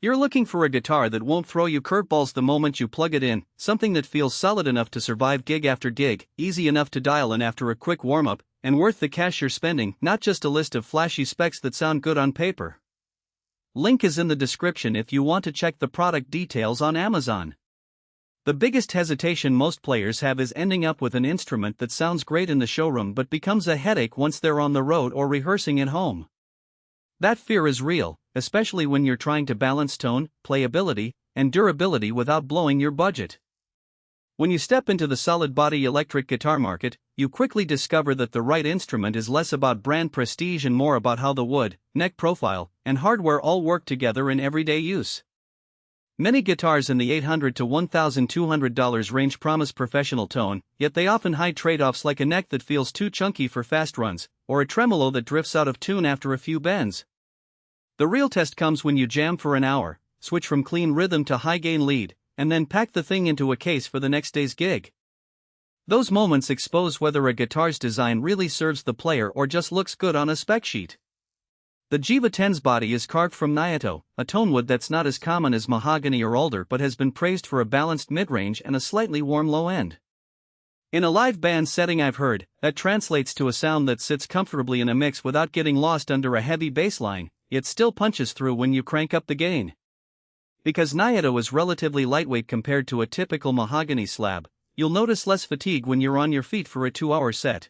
You're looking for a guitar that won't throw you curveballs the moment you plug it in, something that feels solid enough to survive gig after gig, easy enough to dial in after a quick warm-up, and worth the cash you're spending, not just a list of flashy specs that sound good on paper. Link is in the description if you want to check the product details on Amazon. The biggest hesitation most players have is ending up with an instrument that sounds great in the showroom but becomes a headache once they're on the road or rehearsing at home. That fear is real, especially when you're trying to balance tone, playability, and durability without blowing your budget. When you step into the solid-body electric guitar market, you quickly discover that the right instrument is less about brand prestige and more about how the wood, neck profile, and hardware all work together in everyday use. Many guitars in the $800 to $1,200 range promise professional tone, yet they often hide trade-offs like a neck that feels too chunky for fast runs, or a tremolo that drifts out of tune after a few bends. The real test comes when you jam for an hour, switch from clean rhythm to high-gain lead, and then pack the thing into a case for the next day's gig. Those moments expose whether a guitar's design really serves the player or just looks good on a spec sheet. The JIVA10's body is carved from Nyatoh, a tone wood that's not as common as mahogany or alder but has been praised for a balanced mid-range and a slightly warm low end. In a live band setting I've heard, that translates to a sound that sits comfortably in a mix without getting lost under a heavy bass line, yet still punches through when you crank up the gain. Because Nyatoh is relatively lightweight compared to a typical mahogany slab, you'll notice less fatigue when you're on your feet for a 2-hour set.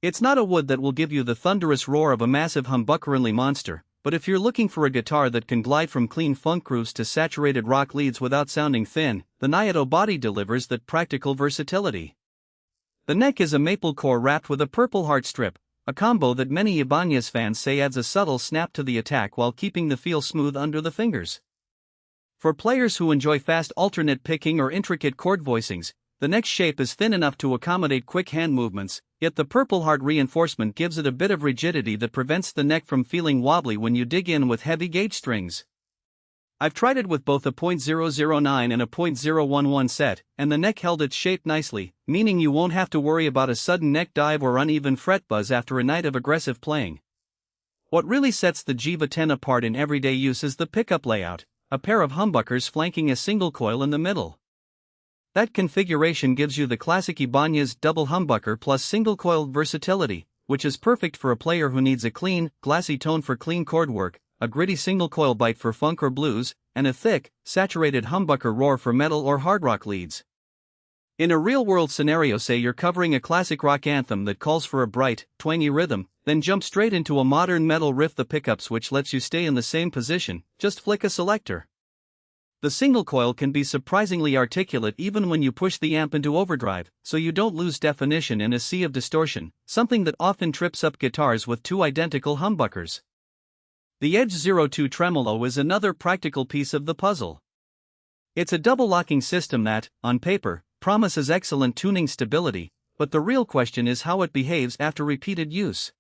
It's not a wood that will give you the thunderous roar of a massive humbucker-only monster, but if you're looking for a guitar that can glide from clean funk grooves to saturated rock leads without sounding thin, the Nyatoh body delivers that practical versatility. The neck is a maple core wrapped with a Purpleheart strip, a combo that many Ibanez fans say adds a subtle snap to the attack while keeping the feel smooth under the fingers. For players who enjoy fast alternate picking or intricate chord voicings, the neck shape is thin enough to accommodate quick hand movements, yet the Purpleheart reinforcement gives it a bit of rigidity that prevents the neck from feeling wobbly when you dig in with heavy gauge strings. I've tried it with both a .009 and a .011 set, and the neck held its shape nicely, meaning you won't have to worry about a sudden neck dive or uneven fret buzz after a night of aggressive playing. What really sets the JIVA10 apart in everyday use is the pickup layout, a pair of humbuckers flanking a single coil in the middle. That configuration gives you the classic Ibanez double humbucker plus single-coiled versatility, which is perfect for a player who needs a clean, glassy tone for clean chord work, a gritty single-coil bite for funk or blues, and a thick, saturated humbucker roar for metal or hard rock leads. In a real-world scenario, say you're covering a classic rock anthem that calls for a bright, twangy rhythm, then jump straight into a modern metal riff. The pickup switch lets you stay in the same position, just flick a selector. The single coil can be surprisingly articulate even when you push the amp into overdrive, so you don't lose definition in a sea of distortion, something that often trips up guitars with two identical humbuckers. The Edge 02 Tremolo is another practical piece of the puzzle. It's a double locking system that, on paper, promises excellent tuning stability, but the real question is how it behaves after repeated use.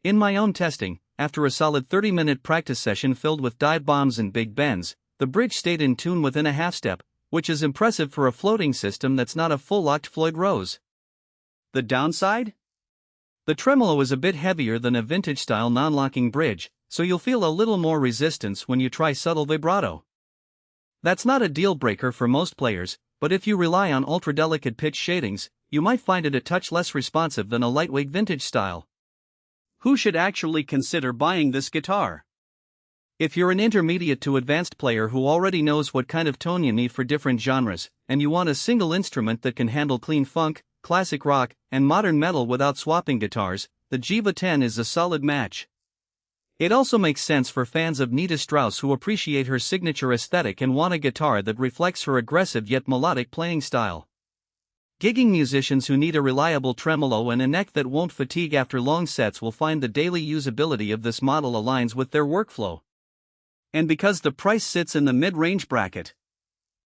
In my own testing, after a solid 30-minute practice session filled with dive bombs and big bends, the bridge stayed in tune within a half-step, which is impressive for a floating system that's not a full-locked Floyd Rose. The downside? The tremolo is a bit heavier than a vintage-style non-locking bridge, so you'll feel a little more resistance when you try subtle vibrato. That's not a deal-breaker for most players, but if you rely on ultra-delicate pitch shadings, you might find it a touch less responsive than a lightweight vintage style. Who should actually consider buying this guitar? If you're an intermediate to advanced player who already knows what kind of tone you need for different genres, and you want a single instrument that can handle clean funk, classic rock, and modern metal without swapping guitars, the JIVA10 is a solid match. It also makes sense for fans of Nita Strauss who appreciate her signature aesthetic and want a guitar that reflects her aggressive yet melodic playing style. Gigging musicians who need a reliable tremolo and a neck that won't fatigue after long sets will find the daily usability of this model aligns with their workflow. And because the price sits in the mid-range bracket,